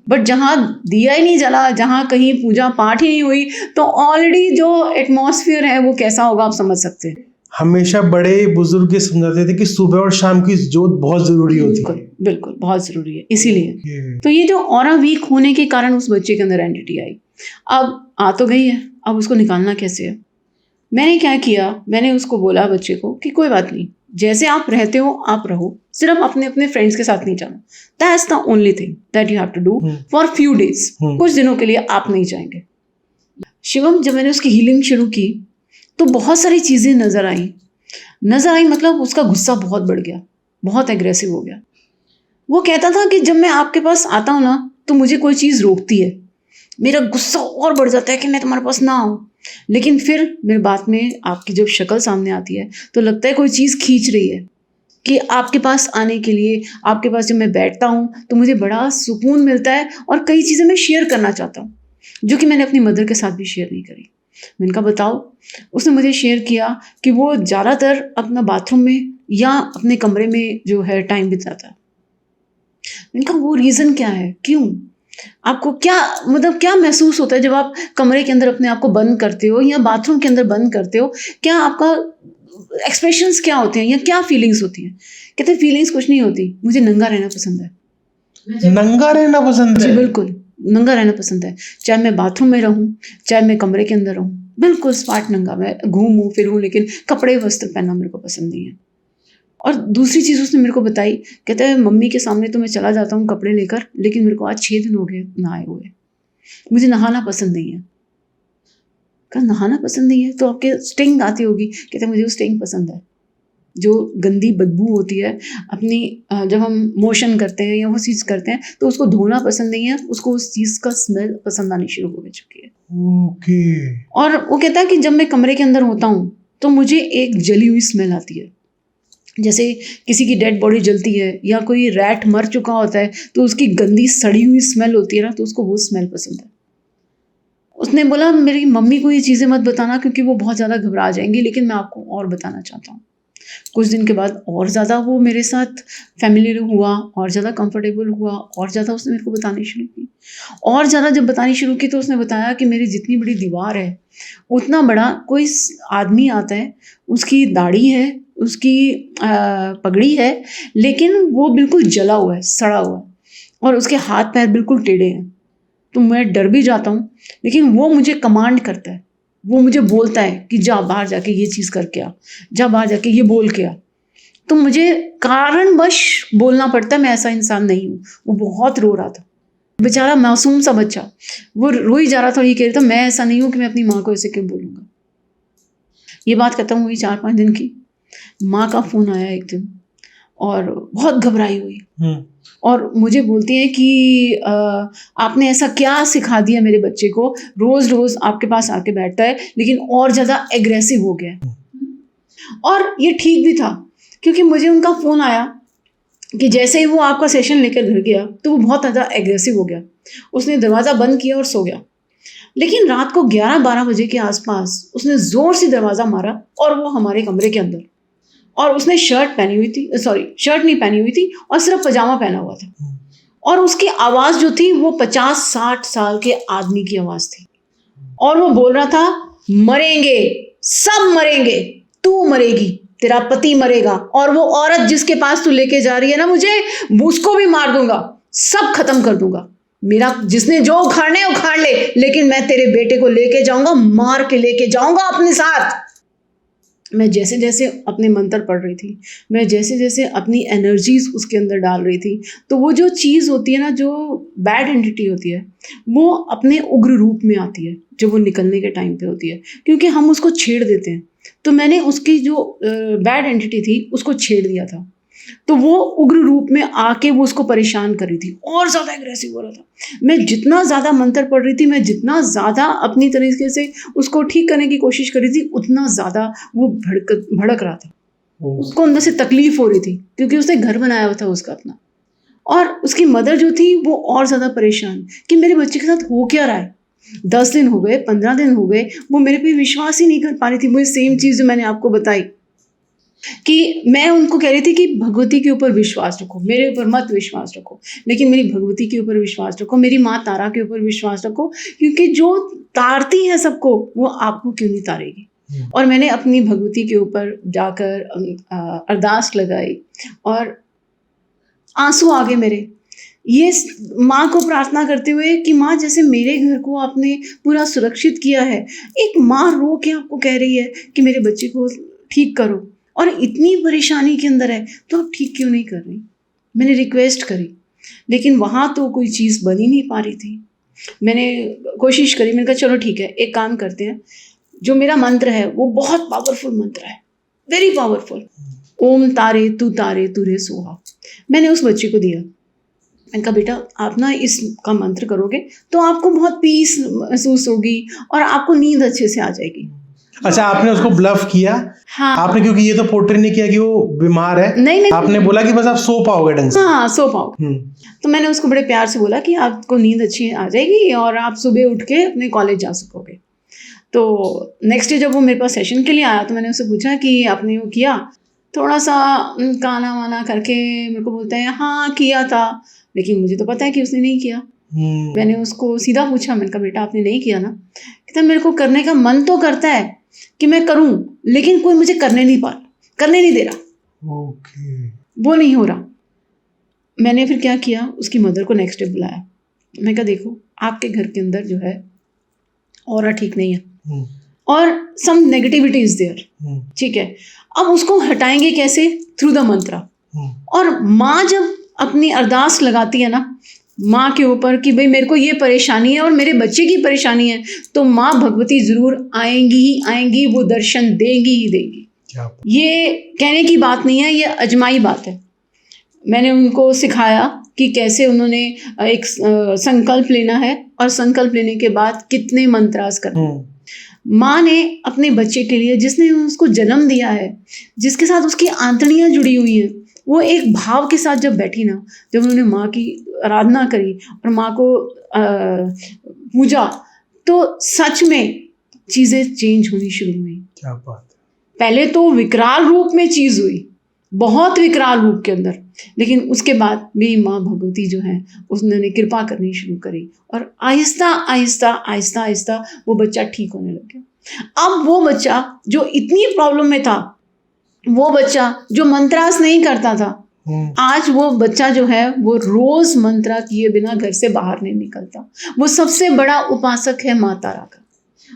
बट जहाँ दिया ही नहीं जला, जहाँ कहीं पूजा पाठ ही नहीं हुई, तो ऑलरेडी जो एटमॉस्फेयर है वो कैसा होगा आप समझ सकते हैं। हमेशा बड़े बुजुर्ग ये समझाते थे कि सुबह और शाम की जोत बहुत जरूरी होती है। बिल्कुल बिल्कुल, बहुत जरूरी है। इसीलिए तो ये जो ऑरा वीक होने के कारण उस बच्चे के अंदर एंटिटी आई, अब आ तो गई है, अब उसको निकालना कैसे है। मैंने क्या किया, मैंने उसको बोला बच्चे को कि कोई बात नहीं, जैसे आप रहते हो आप रहो, सिर्फ अपने अपने फ्रेंड्स के साथ नहीं जाना। That's the only thing that you have to do for few days. कुछ दिनों के लिए आप नहीं जाएंगे। शिवम, जब मैंने उसकी हीलिंग शुरू की तो बहुत सारी चीज़ें नज़र आई, मतलब उसका गुस्सा बहुत बढ़ गया, बहुत एग्रेसिव हो गया। वो कहता था कि जब मैं आपके पास आता हूँ ना तो मुझे कोई चीज़ रोकती है, मेरा गुस्सा और बढ़ जाता है कि मैं तुम्हारे पास ना आऊँ। लेकिन फिर मेरे बात में आपकी जब शक्ल सामने आती है तो लगता है कोई चीज़ खींच रही है कि आपके पास आने के लिए। आपके पास जब मैं बैठता हूँ तो मुझे बड़ा सुकून मिलता है और कई चीज़ें मैं शेयर करना चाहता हूँ जो कि मैंने अपनी मदर के साथ भी शेयर नहीं करी। मैंने कहा बताओ। उसने मुझे शेयर किया कि वो ज़्यादातर अपना बाथरूम में या अपने कमरे में जो है टाइम बिताता है। मैंने कहा वो रीज़न क्या है, क्यों आपको क्या मतलब क्या महसूस होता है जब आप कमरे के अंदर अपने आप को बंद करते हो या बाथरूम के अंदर बंद करते हो, क्या आपका एक्सप्रेशंस क्या होते हैं या क्या फीलिंग्स होती हैं। कहते फीलिंग्स कुछ नहीं होती, मुझे नंगा रहना पसंद है। नंगा रहना पसंद है? जी बिल्कुल, नंगा रहना पसंद है, चाहे मैं बाथरूम में रहूं चाहे मैं कमरे के अंदर रहूं, बिल्कुल स्पार्ट नंगा। मैं घूमूं फिरूं लेकिन कपड़े वस्त्र पहनना मेरे को पसंद नहीं है। और दूसरी चीज़ उसने मेरे को बताई, कहता है मम्मी के सामने तो मैं चला जाता हूँ कपड़े लेकर, लेकिन मेरे को आज 6 दिन हो गए नहाए हुए, मुझे नहाना पसंद नहीं है। कहा नहाना पसंद नहीं है तो आपके स्टिंग आती होगी। कहते मुझे वो स्टिंग पसंद है, जो गंदी बदबू होती है अपनी, जब हम मोशन करते हैं या वो चीज़ करते हैं तो उसको धोना पसंद नहीं है, उसको उस चीज़ का स्मेल पसंद आनी शुरू हो चुकी है। ओके। और वो कहता है कि जब मैं कमरे के अंदर होता हूँ तो मुझे एक जली हुई स्मेल आती है, जैसे किसी की डेड बॉडी जलती है या कोई रैट मर चुका होता है तो उसकी गंदी सड़ी हुई स्मेल होती है ना, तो उसको वो स्मेल पसंद है। उसने बोला मेरी मम्मी को ये चीज़ें मत बताना क्योंकि वो बहुत ज़्यादा घबरा जाएंगी, लेकिन मैं आपको और बताना चाहता हूँ। कुछ दिन के बाद और ज़्यादा वो मेरे साथ फैमिलियर हुआ और ज़्यादा कंफर्टेबल हुआ और ज़्यादा उसने मेरे को बतानी शुरू की। और ज़्यादा जब बतानी शुरू की तो उसने बताया कि मेरी जितनी बड़ी दीवार है उतना बड़ा कोई आदमी आता है, उसकी दाढ़ी है, उसकी पगड़ी है, लेकिन वो बिल्कुल जला हुआ है, सड़ा हुआ है और उसके हाथ पैर बिल्कुल टेढ़े हैं। तो मैं डर भी जाता हूँ, लेकिन वो मुझे कमांड करता है, वो मुझे बोलता है कि जा बाहर जाके ये चीज़ करके आ, जा बाहर जाके ये बोल के आ। तो मुझे कारणवश बोलना पड़ता है, मैं ऐसा इंसान नहीं हूँ। वो बहुत रो रहा था, बेचारा मासूम सा बच्चा, वो रो ही जा रहा था और ये कह रहा था मैं ऐसा नहीं हूँ कि मैं अपनी माँ को ऐसे क्यों बोलूँगा। ये बात खत्म हुई 4-5 दिन की। माँ का फ़ोन आया एक दिन और बहुत घबराई हुई और मुझे बोलती है कि आपने ऐसा क्या सिखा दिया मेरे बच्चे को, रोज़ रोज़ आपके पास आके बैठता है लेकिन और ज़्यादा एग्रेसिव हो गया है। और ये ठीक भी था क्योंकि मुझे उनका फ़ोन आया कि जैसे ही वो आपका सेशन लेकर घर गया तो वो बहुत ज़्यादा एग्रेसिव हो गया। उसने दरवाज़ा बंद किया और सो गया। लेकिन रात को 11-12 बजे के आसपास उसने ज़ोर से दरवाज़ा मारा और वो हमारे कमरे के अंदर, और उसने शर्ट पहनी हुई थी, सॉरी शर्ट नहीं पहनी हुई थी और सिर्फ पजामा पहना हुआ था। और उसकी आवाज़ जो थी वो 50-60 साल के आदमी की आवाज़ थी और वो बोल रहा था मरेंगे, सब मरेंगे, तू मरेगी, तेरा पति मरेगा और वो औरत जिसके पास तू लेके जा रही है ना मुझे, उसको भी मार दूंगा, सब खत्म कर दूंगा। मेरा जिसने जो उखाड़ने है उखाड़ ले, लेकिन मैं तेरे बेटे को लेके जाऊंगा, मार के लेके जाऊंगा अपने साथ। मैं जैसे जैसे अपने मंत्र पढ़ रही थी, मैं जैसे जैसे अपनी एनर्जीज उसके अंदर डाल रही थी, तो वो जो चीज़ होती है ना, जो बैड एंटिटी होती है, वो अपने उग्र रूप में आती है जब वो निकलने के टाइम पे होती है, क्योंकि हम उसको छेड़ देते हैं। तो मैंने उसकी जो बैड एंटिटी थी उसको छेड़ दिया था, तो वो उग्र रूप में आके वो उसको परेशान कर रही थी और ज़्यादा एग्रेसिव हो रहा था। मैं जितना ज़्यादा मंत्र पढ़ रही थी, मैं जितना ज़्यादा अपनी तरीके से उसको ठीक करने की कोशिश कर रही थी, उतना ज़्यादा वो भड़क रहा था। उसको अंदर से तकलीफ हो रही थी क्योंकि उसने घर बनाया हुआ था उसका अपना, और उसकी मदर जो थी वो और ज़्यादा परेशान कि मेरे बच्चे के साथ हो क्या रहा है, 10 दिन हो गए, 15 दिन हो गए, वो मेरे पे विश्वास ही नहीं कर पा रही थी। वही सेम चीज़ जो मैंने आपको बताई कि मैं उनको कह रही थी कि भगवती के ऊपर विश्वास रखो, मेरे ऊपर मत विश्वास रखो, लेकिन मेरी भगवती के ऊपर विश्वास रखो, मेरी माँ तारा के ऊपर विश्वास रखो, क्योंकि जो तारती है सबको वो आपको क्यों नहीं तारेगी। और मैंने अपनी भगवती के ऊपर जाकर अरदास लगाई और आंसू आ गए मेरे, ये माँ को प्रार्थना करते हुए कि माँ जैसे मेरे घर को आपने पूरा सुरक्षित किया है, एक माँ रो के आपको कह रही है कि मेरे बच्चे को ठीक करो, और इतनी परेशानी के अंदर है तो आप ठीक क्यों नहीं कर रही। मैंने रिक्वेस्ट करी, लेकिन वहाँ तो कोई चीज़ बन ही नहीं पा रही थी। मैंने कोशिश करी, मैंने कहा चलो ठीक है, एक काम करते हैं, जो मेरा मंत्र है वो बहुत पावरफुल मंत्र है, वेरी पावरफुल, ओम तारे तू रे सोहा। मैंने उस बच्चे को दिया, मैंने कहा बेटा आप ना इसका मंत्र करोगे तो आपको बहुत पीस महसूस होगी और आपको नींद अच्छे से आ जाएगी। अच्छा, आपने उसको ब्लफ किया? हाँ। आपने, क्योंकि ये तो पोर्ट्रे नहीं किया कि वो बीमार है, नहीं, आपने बोला कि बस आप सो पाओगे ढंग से। हाँ, सो पाओगे। तो मैंने उसको बड़े प्यार से बोला कि आपको नींद अच्छी आ जाएगी और आप सुबह उठ के अपने कॉलेज जा सकोगे। तो नेक्स्ट डे जब वो मेरे पास सेशन के लिए आया तो मैंने उससे पूछा कि आपने वो किया? थोड़ा सा काना वाना करके मेरे को बोलता है हाँ किया था, लेकिन मुझे तो पता है कि उसने नहीं किया। मैंने उसको सीधा पूछा, मैंने कहा बेटा आपने नहीं किया ना? कहता मेरे को करने का मन तो करता है कि मैं करूं, लेकिन कोई मुझे करने नहीं दे रहा। वो नहीं हो रहा। मैंने फिर क्या किया, उसकी मदर को नेक्स्ट डे बुलाया। मैं कहा देखो आपके घर के अंदर जो है ऑरा ठीक नहीं है और सम नेगेटिविटी इज देयर, ठीक है, अब उसको हटाएंगे कैसे? थ्रू द मंत्रा। और माँ जब अपनी अरदास लगाती है ना माँ के ऊपर कि भाई मेरे को ये परेशानी है और मेरे बच्चे की परेशानी है, तो माँ भगवती जरूर आएंगी ही आएंगी, वो दर्शन देंगी ही देंगी। ये कहने की बात नहीं है, ये अजमाई बात है। मैंने उनको सिखाया कि कैसे उन्होंने एक संकल्प लेना है और संकल्प लेने के बाद कितने मंत्रास करने। माँ ने अपने बच्चे के लिए, जिसने उसको जन्म दिया है, जिसके साथ उसकी आंतड़ियाँ जुड़ी हुई हैं, वो एक भाव के साथ जब बैठी ना, जब उन्होंने माँ की आराधना करी और माँ को पूजा, तो सच में चीज़ें चेंज होनी शुरू हुई। क्या बात है। पहले तो विकराल रूप में चीज़ हुई, बहुत विकराल रूप के अंदर, लेकिन उसके बाद मेरी माँ भगवती जो है उसने कृपा करनी शुरू करी और आहिस्ता आहिस्ता आहिस्ता आहिस्ता वो बच्चा ठीक होने लग गया। अब वो बच्चा जो इतनी प्रॉब्लम में था, वो बच्चा जो मंत्रास नहीं करता था, आज वो बच्चा जो है वो रोज मंत्रा किए बिना घर से बाहर नहीं निकलता। वो सबसे बड़ा उपासक है माँ तारा का।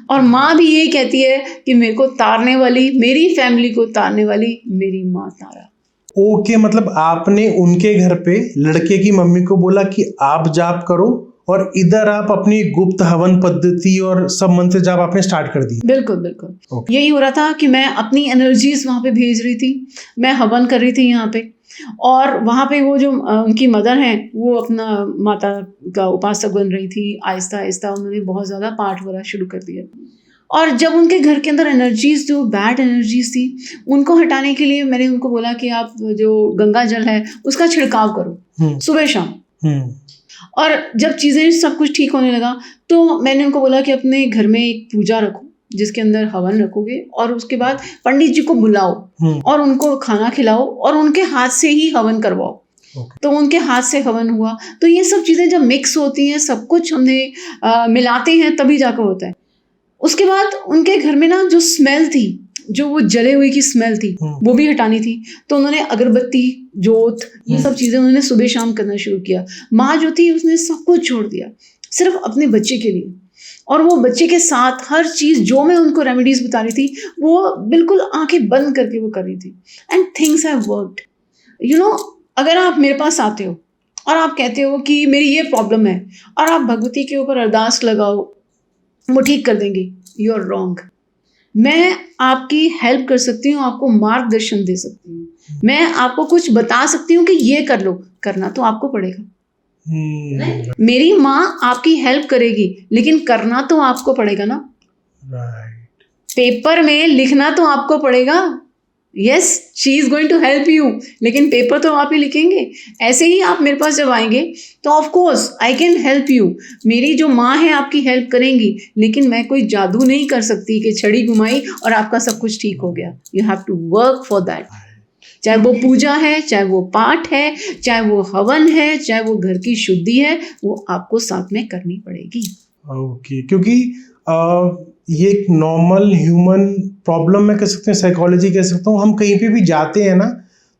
और माँ भी यही कहती है कि मेरे को तारने वाली, मेरी फैमिली को तारने वाली मेरी माँ तारा। ओके, मतलब आपने उनके घर पे लड़के की मम्मी को बोला कि आप जाप करो और इधर आप अपनी गुप्त हवन पद्धति और सब मंत्र जाप आपने स्टार्ट कर दी। बिल्कुल बिल्कुल। यही हो रहा था कि मैं अपनी एनर्जीज वहाँ पे भेज रही थी, मैं हवन कर रही थी यहाँ पे, और वहाँ पे वो जो उनकी मदर हैं वो अपना माता का उपासक बन रही थी। आहिस्ता आहिस्ता उन्होंने बहुत ज़्यादा पाठ वगैरह शुरू कर दिया। और जब उनके घर के अंदर एनर्जीज, जो बैड एनर्जीज थी, उनको हटाने के लिए मैंने उनको बोला कि आप जो गंगा जल है उसका छिड़काव करो सुबह शाम। और जब चीज़ें सब कुछ ठीक होने लगा तो मैंने उनको बोला कि अपने घर में एक पूजा रखो जिसके अंदर हवन रखोगे, और उसके बाद पंडित जी को बुलाओ और उनको खाना खिलाओ और उनके हाथ से ही हवन करवाओ। तो उनके हाथ से हवन हुआ। तो ये सब चीज़ें जब मिक्स होती हैं, सब कुछ हमने मिलाते हैं, तभी जाकर होता है। उसके बाद उनके घर में ना जो स्मेल थी, जो वो जले हुए की स्मेल थी, वो भी हटानी थी। तो उन्होंने अगरबत्ती, जोत, ये सब चीज़ें उन्होंने सुबह शाम करना शुरू किया। माँ जो थी उसने सब कुछ छोड़ दिया सिर्फ अपने बच्चे के लिए, और वो बच्चे के साथ हर चीज़ जो मैं उनको रेमेडीज बता रही थी वो बिल्कुल आंखें बंद करके वो कर रही थी। And things have worked. You know, अगर आप मेरे पास आते हो और आप कहते हो कि मेरी ये प्रॉब्लम है और आप भगवती के ऊपर अरदास लगाओ वो ठीक कर देंगी, यू आर रॉन्ग। मैं आपकी हेल्प कर सकती हूँ, आपको मार्गदर्शन दे सकती हूँ, मैं आपको कुछ बता सकती हूँ कि ये कर लो, करना तो आपको पड़ेगा। मेरी माँ आपकी हेल्प करेगी लेकिन करना तो आपको पड़ेगा ना। पेपर में लिखना तो आपको पड़ेगा, yes she is going to help you, लेकिन पेपर तो आप ही लिखेंगे। ऐसे ही आप मेरे पास जब आएंगे तो of course I can help you, मेरी जो माँ है आपकी हेल्प करेंगी, लेकिन मैं कोई जादू नहीं कर सकती कि छड़ी घुमाई और आपका सब कुछ ठीक हो गया। You have to work for that. चाहे वो पूजा है, चाहे वो पाठ है, चाहे वो हवन है, चाहे वो घर की शुद्धि है, वो आपको साथ में करनी पड़ेगी। ओके क्योंकि ये एक नॉर्मल ह्यूमन प्रॉब्लम में कह सकते हैं, साइकोलॉजी कह सकता हूँ। हम कहीं पे भी जाते हैं ना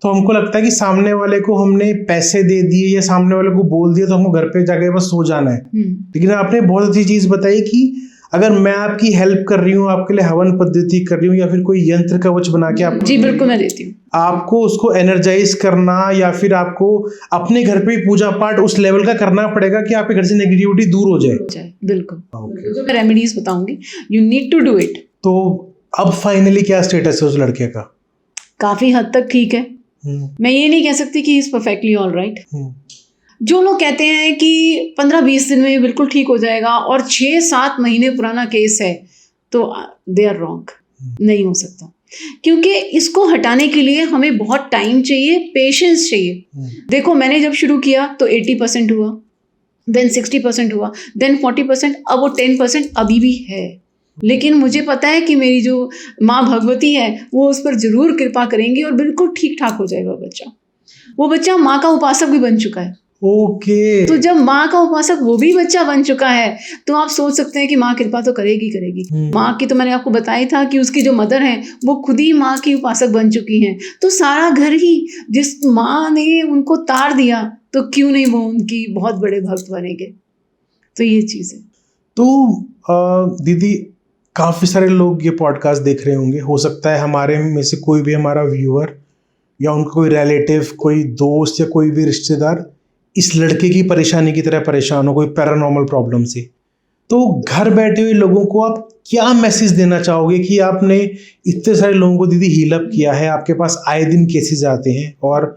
तो हमको लगता है कि सामने वाले को हमने पैसे दे दिए या सामने वाले को बोल दिया तो हमको घर पे जाके बस सो जाना है। लेकिन आपने बहुत अच्छी चीज़ बताई कि अगर मैं आपकी हेल्प कर रही हूँ, आपके लिए हवन पद्धति कर रही हूँ या फिर कोई यंत्र कवच बना के आप, जी बिल्कुल मैं देती हूँ, आपको उसको एनर्जाइज करना या फिर आपको अपने घर पे पूजा पाठ उस लेवल का करना पड़ेगा कि आपके घर से नेगेटिविटी दूर हो जाए। बिल्कुल। जो मैं रेमेडीज बताऊंगी, you need to do it. तो अब फाइनली क्या स्टेटस है उस लड़के का? काफी हद तक ठीक है। मैं ये नहीं कह सकती कि इज परफेक्टली ऑल राइट। जो लोग कहते हैं कि 15-20 दिन में बिल्कुल ठीक हो जाएगा और 6-7 महीने पुराना केस है, तो दे आर रॉन्ग। नहीं हो सकता, क्योंकि इसको हटाने के लिए हमें बहुत टाइम चाहिए, पेशेंस चाहिए। देखो मैंने जब शुरू किया तो 80% हुआ, देन 60% हुआ, देन 40%, अब वो 10% अभी भी है। लेकिन मुझे पता है कि मेरी जो माँ भगवती है वो उस पर जरूर कृपा करेंगी और बिल्कुल ठीक ठाक हो जाएगा बच्चा। वो बच्चा माँ का उपासक भी बन चुका है। ओके। तो जब माँ का उपासक वो भी बच्चा बन चुका है तो आप सोच सकते हैं कि माँ कृपा तो करेगी। माँ की तो मैंने आपको बताया था कि उसकी जो मदर है वो खुद ही माँ की उपासक बन चुकी हैं। तो सारा घर ही, जिस माँ ने उनको तार दिया तो क्यों नहीं वो उनकी बहुत बड़े भक्त बनेंगे। तो ये चीज़ है। तो दीदी काफ़ी सारे लोग ये पॉडकास्ट देख रहे होंगे, हो सकता है हमारे में से कोई भी हमारा व्यूअर या उनका कोई रिलेटिव, कोई दोस्त या कोई भी रिश्तेदार इस लड़के की परेशानी की तरह परेशान हो, कोई पैरानॉर्मल प्रॉब्लम से। तो घर बैठे हुए लोगों को आप क्या मैसेज देना चाहोगे कि आपने इतने सारे लोगों को दीदी हील अप किया है, आपके पास आए दिन केसेस आते हैं और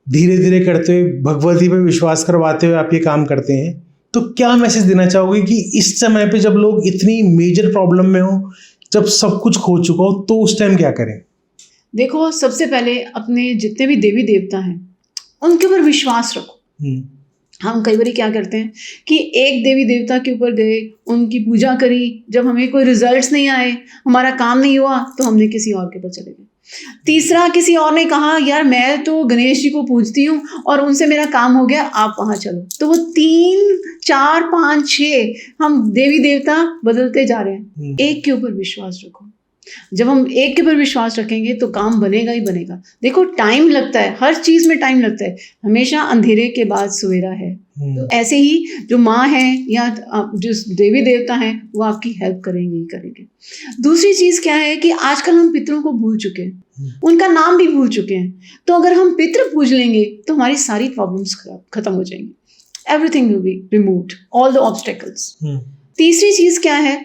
धीरे धीरे करते हुए भगवती पे विश्वास करवाते हुए आप ये काम करते हैं, तो क्या मैसेज देना चाहोगे कि इस समय पे जब लोग इतनी मेजर प्रॉब्लम में हो, जब सब कुछ खो चुका हो, तो उस टाइम क्या करें? देखो सबसे पहले अपने जितने भी देवी देवता हैं उनके ऊपर विश्वास रखो। हम कई बार क्या करते हैं कि एक देवी देवता के ऊपर गए, उनकी पूजा करी, जब हमें कोई रिजल्ट्स नहीं आए, हमारा काम नहीं हुआ, तो हमने किसी और के ऊपर चले गए। तीसरा, किसी और ने कहा यार मैं तो गणेश जी को पूजती हूँ और उनसे मेरा काम हो गया, आप वहाँ चलो। तो वो 3, 4, 5, 6 हम देवी देवता बदलते जा रहे हैं। एक के ऊपर विश्वास रखो। जब हम एक के ऊपर विश्वास रखेंगे तो काम बनेगा ही बनेगा। देखो टाइम लगता है, हर चीज में टाइम लगता है, हमेशा अंधेरे के बाद सवेरा है। तो ऐसे ही जो माँ है या जो देवी देवता हैं वो आपकी हेल्प करेंगे ही करेंगे। दूसरी चीज क्या है कि आजकल हम पितरों को भूल चुके हैं, उनका नाम भी भूल चुके हैं। तो अगर हम पितृ पूज लेंगे तो हमारी सारी प्रॉब्लम्स खत्म हो जाएंगी। Everything will be removed, all the obstacles. तीसरी चीज क्या है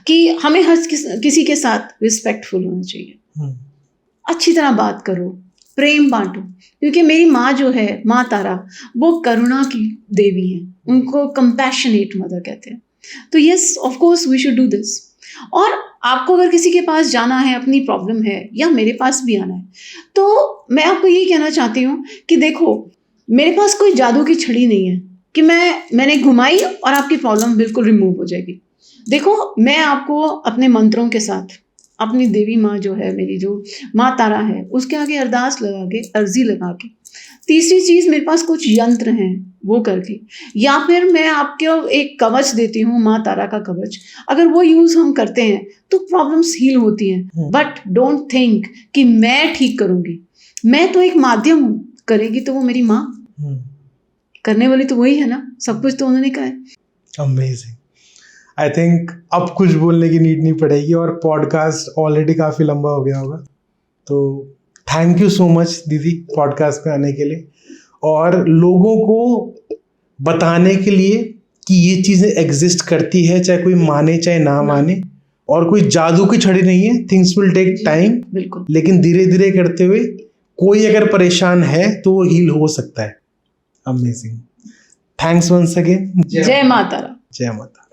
कि हमें हर किसी के साथ रिस्पेक्टफुल होना चाहिए। अच्छी तरह बात करो, प्रेम बांटो, क्योंकि मेरी माँ जो है, माँ तारा, वो करुणा की देवी है, उनको कंपैशनेट मदर कहते हैं। तो yes of course we should do this. और आपको अगर किसी के पास जाना है, अपनी प्रॉब्लम है या मेरे पास भी आना है, तो मैं आपको ये कहना चाहती हूँ कि देखो मेरे पास कोई जादू की छड़ी नहीं है कि मैंने घुमाई और आपकी प्रॉब्लम बिल्कुल रिमूव हो जाएगी। देखो मैं आपको अपने मंत्रों के साथ, अपनी देवी माँ जो है, मेरी जो माँ तारा है, उसके आगे अरदास लगा के, अर्जी लगा के, तीसरी चीज़ मेरे पास कुछ यंत्र हैं वो करके, या फिर मैं आपको एक कवच देती हूँ, माँ तारा का कवच, अगर वो यूज़ हम करते हैं तो प्रॉब्लम्स हील होती हैं। बट डोंट थिंक कि मैं ठीक करूँगी, मैं तो एक माध्यम हूँ, करेगी तो वो मेरी माँ, करने वाली तो वही है ना, सब कुछ तो उन्होंने कहा है। अमेजिंग। आई थिंक अब कुछ बोलने की नीड नहीं पड़ेगी और पॉडकास्ट ऑलरेडी काफ़ी लंबा हो गया होगा। तो थैंक यू सो मच दीदी पॉडकास्ट पे आने के लिए और लोगों को बताने के लिए कि ये चीज़ें एग्जिस्ट करती है, चाहे कोई माने चाहे ना माने, और कोई जादू की छड़ी नहीं है। थिंग्स विल टेक टाइम, बिल्कुल, लेकिन लेकिन धीरे धीरे करते हुए कोई अगर परेशान है तो वो हील हो सकता है। अमेजिंग। Thanks once again. जय माता। जय माता।